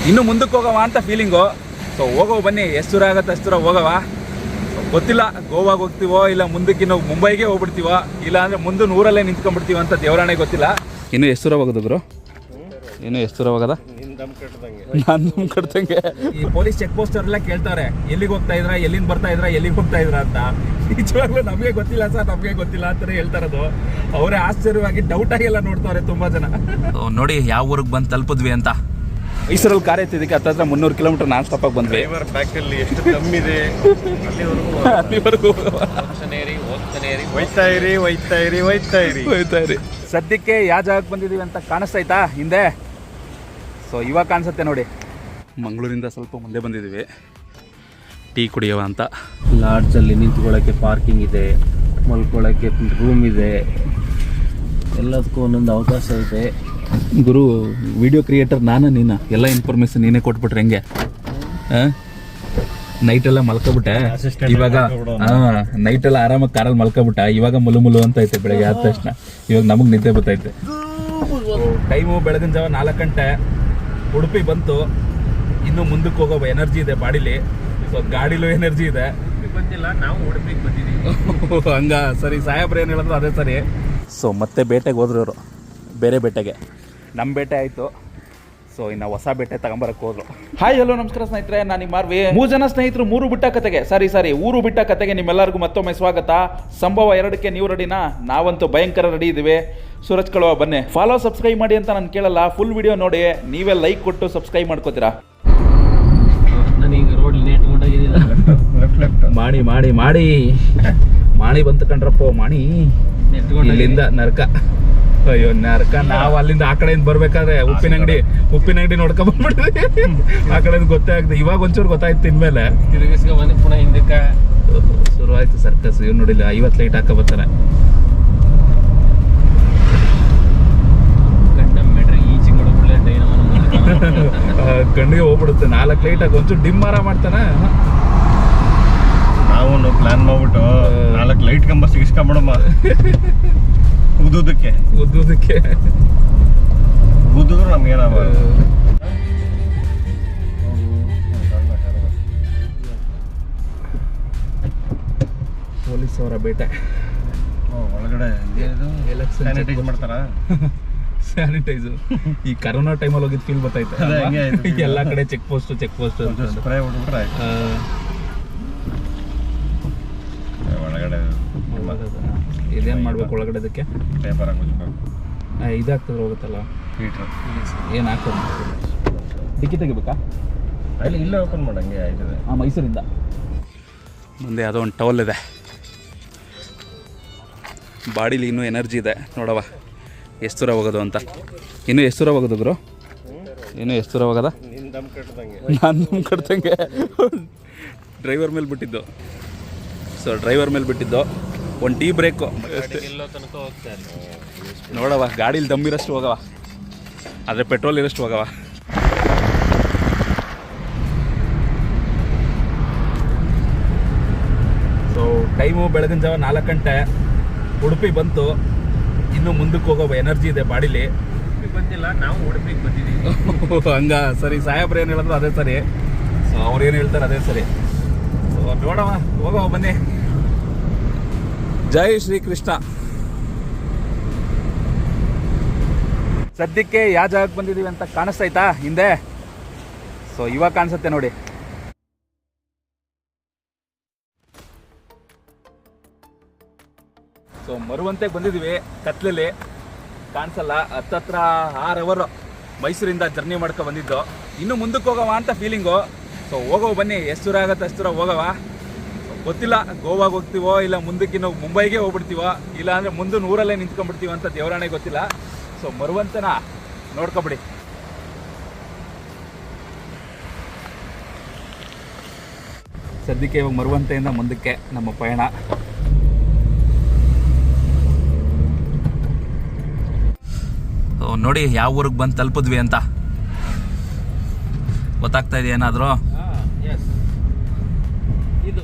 ಇನ್ನು ಮುಂದಕ್ಕೆ ಹೋಗವ ಅಂತ ಫೀಲಿಂಗು. ಸೊ ಹೋಗೋ ಬನ್ನಿ, ಎಷ್ಟು ದೂರ ಆಗುತ್ತೆ ಅಷ್ಟು ದೂರ ಹೋಗವ. ಗೊತ್ತಿಲ್ಲ ಗೋವಾಗ ಹೋಗ್ತೀವೋ ಇಲ್ಲ ಮುಂದಕ್ಕೆ ಇನ್ನು ಮುಂಬೈಗೆ ಹೋಗ್ಬಿಡ್ತೀವೋ ಇಲ್ಲ ಅಂದರೆ ಮುಂದೆ ಊರಲ್ಲೇ ನಿಂತ್ಕೊಂಡ್ಬಿಡ್ತೀವೋ ಅಂತ ದೇವರಾಣೆ ಗೊತ್ತಿಲ್ಲ. ಇನ್ನು ಎಷ್ಟು ದೂರ ಹೋಗೋದು ಗುರು? ಇನ್ನು ಎಷ್ಟು ದೂರ ಹೋಗೋದ? ನಾನು ದಮ್ ಕಟ್ದಂಗೆ. ಈ ಪೊಲೀಸ್ ಚೆಕ್ ಪೋಸ್ಟ್ ಅವರೆಲ್ಲ ಕೇಳ್ತಾರೆ ಎಲ್ಲಿಗೆ ಹೋಗ್ತಾ ಇದ್ರಾ, ಎಲ್ಲಿಂದ ಬರ್ತಾ ಇದ್ರಾ, ಎಲ್ಲಿಗೆ ಹೋಗ್ತಾ ಇದ್ರಾ ಅಂತ. ನಿಜವಾಗ್ಲೂ ನಮಗೆ ಗೊತ್ತಿಲ್ಲ ಸರ್, ನಮಗೆ ಗೊತ್ತಿಲ್ಲ ಅಂತಾನೆ ಹೇಳ್ತಾರದು. ಅವರೇ ಆಶ್ಚರ್ಯವಾಗಿ ಡೌಟ್ ಆಗಿ ಎಲ್ಲ ನೋಡ್ತಾರೆ ತುಂಬಾ ಜನ. ನೋಡಿ ಯಾವ ಊರಿಗೆ ಬಂದು ತಲುಪಿದ್ವಿ ಅಂತ. ಮೈಸೂರಲ್ಲಿ ಕಾರ್ ಎತ್ತಿದ್ದಕ್ಕೆ ಹತ್ತತ್ರ 300 ಕಿಲೋಮೀಟರ್ ನಾನ್ ಸ್ಟಾಪ್ ಆಗಿ ಬಂದ್ವಿ. ಬ್ಯಾಕಲ್ಲಿ ಎಷ್ಟು ಕಮ್ಮಿದೆ ಅಲ್ಲಿವರೆಗೂ ಹೋಯ್ತಾ ಇರಿ. ಸದ್ಯಕ್ಕೆ ಯಾವ ಜಾಗಕ್ಕೆ ಬಂದಿದ್ದೀವಿ ಅಂತ ಕಾಣಿಸ್ತೈತಾ ಹಿಂದೆ? ಸೊ ಇವಾಗ ಕಾಣಿಸುತ್ತೆ ನೋಡಿ. ಮಂಗಳೂರಿಂದ ಸ್ವಲ್ಪ ಮುಂದೆ ಬಂದಿದ್ದೀವಿ ಟೀ ಕುಡಿಯುವ ಅಂತ. ಲಾಡ್ಜಲ್ಲಿ ನಿಂತ್ಕೊಳ್ಳೋಕ್ಕೆ ಪಾರ್ಕಿಂಗ್ ಇದೆ, ಮಲ್ಕೊಳ್ಳೋಕ್ಕೆ ರೂಮ್ ಇದೆ, ಎಲ್ಲದಕ್ಕೂ ಒಂದೊಂದು ಅವಕಾಶ ಇದೆ. ಗುರು ವಿಡಿಯೋ ಕ್ರಿಯೇಟರ್ ನೀನು ಎಲ್ಲ ಇನ್ಫಾರ್ಮೇಶನ್ ನೀನೇ ಕೊಟ್ಬಿಟ್ರೆ ಹೆಂಗೆ? ನೈಟೆಲ್ಲ ಮಲ್ಕೊಬಿಟ್ಟೆ, ಇವಾಗ ನೈಟೆಲ್ಲ ಆರಾಮಾಗಿ ಕಾರಲ್ಲಿ ಮಲ್ಕೊಬಿಟ್ಟ, ಇವಾಗ ಮುಲು ಅಂತ ಐತೆ ಬೆಳಗ್ಗೆ ಆದ ತಕ್ಷಣ. ಇವಾಗ ನಮಗೆ ನಿದ್ದೆ ಬರ್ತೈತೆ. ಟೈಮು ಬೆಳಗಿನ ಜಾವ 4 ಗಂಟೆ. ಉಡುಪಿ ಬಂತು, ಇನ್ನು ಮುಂದಕ್ಕೆ ಹೋಗೋ ಎನರ್ಜಿ ಇದೆ ಬಾಡಿಲಿ. ಸೊ ಗಾಡಿಲೂ ಎನರ್ಜಿ ಇದೆ. ಬಂದಿಲ್ಲ, ನಾವು ಉಡುಪಿಗೆ ಬಂದಿದ್ದೀವಿ. ಹಂಗ ಸರಿ, ಸಾಹೇಬ್ರು ಏನು ಹೇಳಿದ್ರು ಅದೇ ಸರಿ. ಸೊ ಮತ್ತೆ ಬೇಟೆಗೆ ಹೋದ್ರು ಇವರು, ಬೇರೆ ಬೇಟೆಗೆ. ನಮ್ಮ ಬೇಟೆ ಆಯಿತು. ಸೊ ಇನ್ನು ಹೊಸ ಬೇಟೆ ತಗೊಂಬರಕ್ಕೆ ಹೋದ್ರು. ಹಾಯ್ ಹಲೋ ನಮಸ್ಕಾರ ಸ್ನೇಹಿತರೆ, ನಾನು ನಿಮ್ಮ ಮಾರ್ವಿ. 3 ಜನ ಸ್ನೇಹಿತರು ಊರು ಬಿಟ್ಟ ಕತೆಗೆ ನಿಮ್ಮೆಲ್ಲರಿಗೂ ಮತ್ತೊಮ್ಮೆ ಸ್ವಾಗತ. ಸಂಭವ 2ಕ್ಕೆ ನೀವು ರೆಡಿನಾ? ನಾವಂತೂ ಭಯಂಕರ ರೆಡಿ ಇದ್ದೀವಿ. ಸೂರಜ್ ಕಳುವ ಬನ್ನಿ. ಫಾಲೋ ಸಬ್ಸ್ಕ್ರೈಬ್ ಮಾಡಿ ಅಂತ ನಾನು ಕೇಳಲ್ಲ, ಫುಲ್ ವಿಡಿಯೋ ನೋಡಿ. ನೀವೇ ಲೈಕ್ ಕೊಟ್ಟು ಸಬ್ಸ್ಕ್ರೈಬ್ ಮಾಡ್ಕೋತೀರಾ? ನನಗೆ ರೋಡ್ ನೇಟ್ ಮಾಡಿ ಮಾಡಿ ಮಾಡಿ ಮಾಡಿ ಬಂತು ಕಣ್ರಪ್ಪ ಮಾಡಿ. ಇಲ್ಲಿಂದ ನರ್ಕ, ಅಯ್ಯೋ ನರ್ಕ. ನಾವು ಅಲ್ಲಿಂದ ಆ ಕಡೆಯಿಂದ ಬರ್ಬೇಕಾದ್ರೆ ಉಪ್ಪಿನ ಅಂಗಡಿ ನೋಡ್ಕೊಂಡ್ ಬಂದ್ಬಿಟ್ಟಿದ್ವಿ. ಆ ಕಡೆಯಿಂದ ಗೊತ್ತೇ ಆಗ್ತದೆ. ಇವಾಗ ಒಂಚೂರು ಗೊತ್ತಾಯ್ತು ಇನ್ಮೇಲೆ. ತಿರುಗಿಸ್ಕೊ ಬಂದು ಪುನಃ ಹಿಂದಕ್ಕೆ ಶುರುವಾಯ್ತು ಸರ್ಕಸ್. ಇವ್ ನೋಡಿಲ್ಲ 50 ಲೈಟ್ ಹಾಕ ಬರ್ತಾರೆ. ಕಣ್ಣಿಗೆ ಹೋಗ್ಬಿಡುತ್ತೆ 4 ಲೈಟ್ ಆಗಿ ಒಂಚೂರು ಡಿಮ್ ಮಾರ ಮಾಡ್ತಾನೆ. ನಾವು ಪ್ಲಾನ್ ಮಾಡ್ಬಿಟ್ಟು 4 ಲೈಟ್ ಕಂಬ ಸಿಗಿಸ್ಕೊಂಬಿಡಮ್ಮ. ಉದ್ದುದಕ್ಕೆ ಉದ್ದಿದ್ರು ನಮ್ಗೇನಾಗ ಪೊಲೀಸ್ ಅವರ ಬೇಟೆ. ಒಳಗಡೆ ಸ್ಯಾನಿಟೈಸ್ ಮಾಡ್ತಾರ. ಸ್ಯಾನಿಟೈಸು ಈ ಕರೋನಾ ಟೈಮಲ್ಲಿ ಹೋಗಿದ್ ಫೀಲ್ ಬರ್ತೈತೆ. ಎಲ್ಲ ಕಡೆ ಚೆಕ್ ಪೋಸ್ಟ್ ಸ್ಪ್ರೇ ಹೊಡ್ಬಿಟ್ರೆ ಒಳಗಡೆ ಇದೇನು ಮಾಡ್ಬೇಕು ಒಳಗಡೆ? ಅದಕ್ಕೆ ಪೇಪರ್ ಹಾಕ್ಬೇಕು. ಇದಾಗ್ತದ್ರೆ ಹೋಗುತ್ತಲ್ಲ ಹೀಟ್ರ್. ಏನು ಹಾಕೋದು? ಡಿಕ್ಕಿ ತೆಗಿಬೇಕಾ? ಅಲ್ಲಿ ಇಲ್ಲೇ ಓಪನ್ ಮಾಡಂಗೆ ಆಯ್ತದೆ. ಮೈಸೂರಿಂದ ಮುಂದೆ ಯಾವುದೋ ಒಂದು ಟವಲ್ ಇದೆ. ಬಾಡಿಲಿ ಇನ್ನೂ ಎನರ್ಜಿ ಇದೆ ನೋಡವ. ಎಷ್ಟು ದೂರ ಹೋಗೋದು ಅಂತ. ಇನ್ನೂ ಎಷ್ಟು ದೂರ ಹೋಗೋದು ಗುರು? ಇನ್ನೂ ಎಷ್ಟು ದೂರ ಹೋಗೋದ? ನಾನು ದಮ್ ಕಟ್ದಂಗೆ. ಡ್ರೈವರ್ ಮೇಲೆ ಬಿಟ್ಟಿದ್ದು. ಸೊ ಡ್ರೈವರ್ ಮೇಲೆ ಬಿಟ್ಟಿದ್ದು. ಒಂದು ಟೀ ಬ್ರೇಕು ನೋಡವ. ಗಾಡೀಲಿ ದಮ್ ಇರೋಷ್ಟು ಹೋಗವ, ಆದರೆ ಪೆಟ್ರೋಲ್ ಇರೋಷ್ಟು ಹೋಗವ. ಸೊ ಟೈಮು ಬೆಳಗಿನ ಜಾವ 4 ಗಂಟೆ. ಉಡುಪಿ ಬಂತು, ಇನ್ನು ಮುಂದಕ್ಕೆ ಹೋಗೋ ಎನರ್ಜಿ ಇದೆ ಬಾಡಿಲಿ. ಬಂದಿಲ್ಲ, ನಾವು ಉಡುಪಿಗೆ ಬಂದಿದ್ದೀವಿ. ಹಂಗ ಸರಿ, ಸಾಹೇಬ್ರು ಏನು ಹೇಳಿದ್ರು ಅದೇ ಸರಿ. ಸೊ ಅವ್ರು ಏನು ಹೇಳ್ತಾರೆ ಅದೇ ಸರಿ. ಸೊ ನೋಡವ, ಹೋಗವ ಬನ್ನಿ. ಜೈ ಶ್ರೀ ಕೃಷ್ಣ. ಸದ್ಯಕ್ಕೆ ಯಾವ ಜಾಗಕ್ಕೆ ಬಂದಿದ್ದೀವಿ ಅಂತ ಕಾಣಿಸ್ತೈತಾ ಹಿಂದೆ? ಸೊ ಇವಾಗ ಕಾಣಿಸುತ್ತೆ ನೋಡಿ. ಸೊ ಮರುವಂತೆಗೆ ಬಂದಿದ್ದೀವಿ. ಕತ್ಲಲ್ಲಿ ಕಾಣಿಸಲ್ಲ. ಹತ್ತತ್ರ 6 ಅವರ್ ಮೈಸೂರಿಂದ ಜರ್ನಿ ಮಾಡ್ಕೊ ಬಂದಿದ್ದು. ಇನ್ನೂ ಮುಂದಕ್ಕೆ ಹೋಗವ ಅಂತ ಫೀಲಿಂಗು. ಸೊ ಹೋಗೋ ಬನ್ನಿ, ಎಷ್ಟು ದೂರ ಆಗುತ್ತೆ ಅಷ್ಟು ದೂರ ಹೋಗವ. ಗೊತ್ತಿಲ್ಲ ಗೋವಾಗ ಹೋಗ್ತೀವೋ ಇಲ್ಲ ಮುಂದಕ್ಕೆ ಇನ್ನು ಮುಂಬೈಗೆ ಹೋಗ್ಬಿಡ್ತೀವೋ ಇಲ್ಲ ಅಂದರೆ ಮುಂದೆ ಊರಲ್ಲೇ ನಿಂತ್ಕೊಂಡ್ಬಿಡ್ತೀವೋ ಅಂತ ದೇವರಾಣೆ ಗೊತ್ತಿಲ್ಲ. ಸೊ ಮರುವಂತನ ನೋಡ್ಕೊಬಿಡಿ. ಸದ್ಯಕ್ಕೆ ಇವಾಗ ಮರುವಂತೆಯಿಂದ ಮುಂದಕ್ಕೆ ನಮ್ಮ ಪಯಣ. ನೋಡಿ ಯಾವ ಊರಿಗೆ ಬಂದು ತಲುಪಿದ್ವಿ ಅಂತ ಗೊತ್ತಾಗ್ತಾ ಇದೆ ಏನಾದರೂ? ಇದು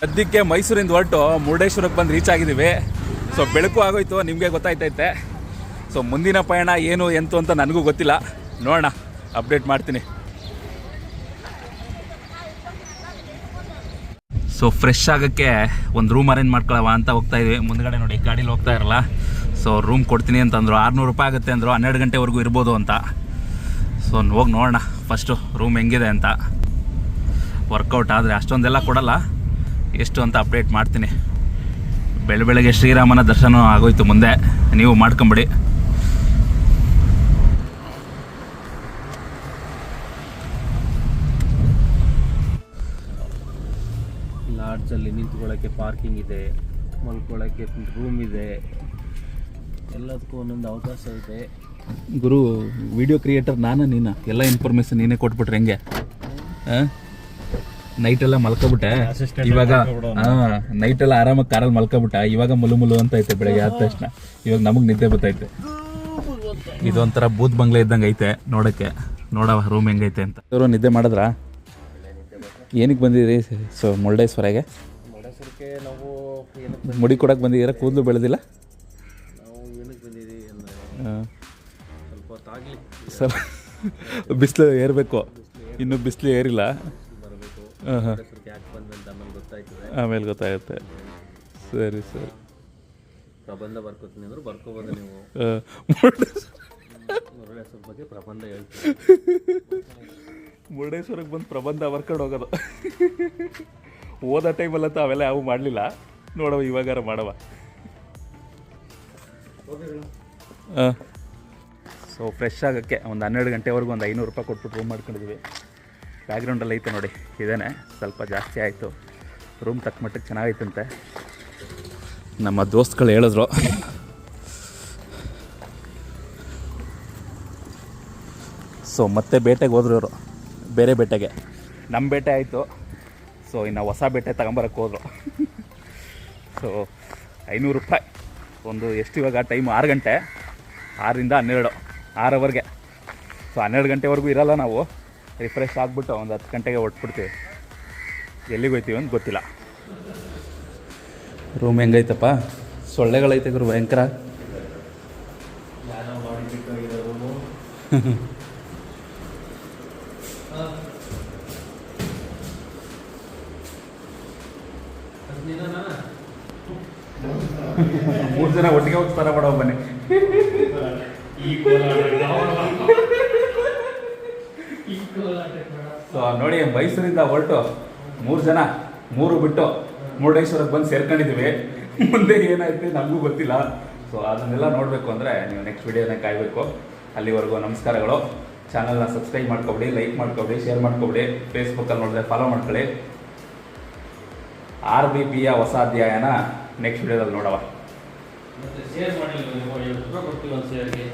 ಸದ್ಯಕ್ಕೆ ಮೈಸೂರಿಂದ ಹೊರಟು ಮುರುಡೇಶ್ವರಕ್ಕೆ ಬಂದು ರೀಚ್ ಆಗಿದ್ದೀವಿ. ಸೊ ಬೆಳಕು ಆಗೋಯ್ತು, ನಿಮಗೆ ಗೊತ್ತಾಯ್ತೈತೆ. ಸೊ ಮುಂದಿನ ಪಯಣ ಏನು ಎಂತು ಅಂತ ನನಗೂ ಗೊತ್ತಿಲ್ಲ, ನೋಡೋಣ, ಅಪ್ಡೇಟ್ ಮಾಡ್ತೀನಿ. ಸೊ ಫ್ರೆಶ್ ಆಗೋಕ್ಕೆ ಒಂದು ರೂಮ್ ಅರೇಂಜ್ ಮಾಡ್ಕೊಳ್ಳವ ಅಂತ ಹೋಗ್ತಾ ಇದ್ವಿ. ಮುಂದ್ಗಡೆ ನೋಡಿ ಗಾಡೀಲಿ ಹೋಗ್ತಾ ಇರಲ್ಲ. ಸೊ ರೂಮ್ ಕೊಡ್ತೀನಿ ಅಂತಂದರು, 600 ರೂಪಾಯಿ ಆಗುತ್ತೆ ಅಂದರು, 12 ಗಂಟೆವರೆಗೂ ಇರ್ಬೋದು ಅಂತ. ಸೊ ಹೋಗಿ ನೋಡೋಣ ಫಸ್ಟು ರೂಮ್ ಹೆಂಗಿದೆ ಅಂತ. ವರ್ಕೌಟ್ ಆದರೆ ಅಷ್ಟೊಂದೆಲ್ಲ ಕೊಡಲ್ಲ, ಎಷ್ಟು ಅಂತ ಅಪ್ಡೇಟ್ ಮಾಡ್ತೀನಿ. ಬೆಳಗ್ಗೆ ಶ್ರೀರಾಮನ ದರ್ಶನ ಆಗೋಯ್ತು, ಮುಂದೆ ನೀವು ಮಾಡ್ಕೊಂಬಿಡಿ. ಲಾಡ್ಜಲ್ಲಿ ನಿಂತ್ಕೊಳ್ಳೋಕ್ಕೆ ಪಾರ್ಕಿಂಗ್ ಇದೆ, ಮಲ್ಕೊಳ್ಳೋಕ್ಕೆ ರೂಮ್ ಇದೆ, ಎಲ್ಲದಕ್ಕೂ ಒಂದೊಂದು ಅವಕಾಶ ಇದೆ. ಗುರು, ವಿಡಿಯೋ ಕ್ರಿಯೇಟರ್ ನಾನು ನೀನು, ಎಲ್ಲ ಇನ್ಫಾರ್ಮೇಷನ್ ನೀನೇ ಕೊಟ್ಬಿಟ್ರೆ ಹೆಂಗೆ? ನೈಟೆಲ್ಲ ಮಲ್ಕೊಬಿಟ್ಟೆ, ಇವಾಗ ನೈಟೆಲ್ಲ ಆರಾಮಾಗಿ ಕಾರಲ್ಲಿ ಮಲ್ಕೊಬಿಟ್ಟ, ಇವಾಗ ಮುಲು ಅಂತ ಐತೆ ಬೆಳಗ್ಗೆ ಆದ ತಕ್ಷಣ. ಇವಾಗ ನಮಗೆ ನಿದ್ದೆ ಬರ್ತೈತೆ. ಇದೊಂಥರ ಬೂತ್ ಬಂಗ್ಲೆ ಇದ್ದಂಗೆ ಐತೆ ನೋಡೋಕ್ಕೆ. ನೋಡವ ರೂಮ್ ಹೆಂಗೈತೆ ಅಂತ. ಇವರು ನಿದ್ದೆ ಮಾಡಿದ್ರಾ? ಏನಕ್ಕೆ ಬಂದಿದ್ದೀರಿ? ಸೊ ಮುರುಡೇಶ್ವರಗೆ ನಾವು ಮುಡಿ ಕೊಡಕ್ಕೆ ಬಂದಿದ್ದೀರಾ? ಕೂದಲು ಬೆಳೆದಿಲ್ಲ? ನಾವು ಏನಕ್ಕೆ ಬಂದಿದ್ದೀವಿ ಅಂದರೆ ಸ್ವಲ್ಪ ಹೊತ್ತಾಗಲಿ, ಸ್ವಲ್ಪ ಬಿಸಿಲು ಏರಬೇಕು, ಇನ್ನೂ ಬಿಸಿಲು ಏರಿಲ್ಲ. ಬರಬೇಕು, ಯಾಕೆ ಬಂದಂತ ಆಮೇಲೆ ಗೊತ್ತಾಯ್ತದೆ. ಆಮೇಲೆ ಗೊತ್ತಾಗುತ್ತೆ. ಸರಿ ಸರಿ. ಪ್ರಬಂಧ ಬರ್ಕೋತೀನಿ ಅಂದ್ರೆ ಬರ್ಕೋಬೋದು ನೀವು. ಮುರುಡೇಶ್ವರ ಬಗ್ಗೆ ಪ್ರಬಂಧ ಹೇಳ್ತೀನಿ. ಮುರುಡೇಶ್ವರಕ್ಕೆ ಬಂದು ಪ್ರಬಂಧ ಬರ್ಕೊಂಡು ಹೋಗೋದು. ಓದೋ ಟೈಮಲ್ಲಂತೂ ಅವೆಲ್ಲ ಯಾವ ಮಾಡಲಿಲ್ಲ. ನೋಡವ ಇವಾಗಾರ ಮಾಡವ. ಸೊ ಫ್ರೆಶ್ ಆಗೋಕ್ಕೆ ಒಂದು 12 ಗಂಟೆವರೆಗೂ ಒಂದು 500 ರೂಪಾಯಿ ಕೊಟ್ಬಿಟ್ಟು ರೂಮ್ ಮಾಡ್ಕೊಂಡಿದ್ವಿ. ಬ್ಯಾಕ್ಗ್ರೌಂಡಲ್ಲಿ ಐತೆ ನೋಡಿ, ಇದೇನೆ ಸ್ವಲ್ಪ ಜಾಸ್ತಿ ಆಯಿತು. ರೂಮ್ ತಕ್ಕ ಮಟ್ಟಿಗೆ ಚೆನ್ನಾಗೈತಂತೆ, ನಮ್ಮ ದೋಸ್ತಗಳು ಹೇಳಿದ್ರು. ಸೊ ಮತ್ತೆ ಬೇಟೆಗೆ ಹೋದ್ರು ಇವರು, ಬೇರೆ ಬೇಟೆಗೆ. ನಮ್ಮ ಬೇಟೆ ಆಯಿತು. ಸೊ ಇನ್ನು ಹೊಸ ಬೇಟೆ ತಗೊಂಬರಕ್ಕೆ ಹೋದ್ರು. ಸೊ 500 ರೂಪಾಯಿ ಒಂದು. ಎಷ್ಟು ಇವಾಗ ಟೈಮು? 6 ಗಂಟೆ, 6ರಿಂದ 12, 6 ಅವರ್ಗೆ. ಸೊ 12 ಗಂಟೆವರೆಗೂ ಇರಲ್ಲ ನಾವು. ರಿಫ್ರೆಶ್ ಆಗಿಬಿಟ್ಟು ಒಂದು 10 ಗಂಟೆಗೆ ಹೊಟ್ಬಿಡ್ತೀವಿ. ಎಲ್ಲಿಗೆ ಹೋಗ್ತೀವಿ ಅಂತ ಗೊತ್ತಿಲ್ಲ. ರೂಮ್ ಹೆಂಗೈತಪ್ಪ? ಸೊಳ್ಳೆಗಳೈತೆ ಗುರು, ಭಯಂಕರ. ಮೂರು ಜನ ಒಟ್ಟಿಗೆ ಹೋಗಿ ಸ್ನಾನ ಮಾಡೋ ಬನ್ನಿ. ಸೊ ನೋಡಿ, ಮೈಸೂರಿಂದ ಹೊರಟು 3 ಜನ, 3 ಬಿಟ್ಟು ಮುರುಡೇಶ್ವರಕ್ಕೆ ಬಂದು ಸೇರ್ಕೊಂಡಿದ್ದೀವಿ. ಮುಂದೆ ಏನಾಯ್ತು ನಮಗೂ ಗೊತ್ತಿಲ್ಲ. ಸೊ ಅದನ್ನೆಲ್ಲ ನೋಡಬೇಕು ಅಂದರೆ ನೀವು ನೆಕ್ಸ್ಟ್ ವಿಡಿಯೋನ ಕಾಯಬೇಕು. ಅಲ್ಲಿವರೆಗೂ ನಮಸ್ಕಾರಗಳು. ಚಾನಲ್ನ ಸಬ್ಸ್ಕ್ರೈಬ್ ಮಾಡ್ಕೊಬಿಡಿ, ಲೈಕ್ ಮಾಡ್ಕೊಬಿಡಿ, ಶೇರ್ ಮಾಡ್ಕೊಬಿಡಿ. ಫೇಸ್ಬುಕ್ಕಲ್ಲಿ ನೋಡಿದ್ರೆ ಫಾಲೋ ಮಾಡ್ಕೊಳ್ಳಿ. RBPಯ ಹೊಸ ಅಧ್ಯಾಯನ ನೆಕ್ಸ್ಟ್ ವಿಡಿಯೋದಲ್ಲಿ ನೋಡವ. ಮತ್ತೆ ಶೇರ್ ಮಾಡಿ, 2 ರೂಪಾಯಿ ಕೊಡ್ತೀವಿ ಒಂದು ಶೇರ್ಗೆ.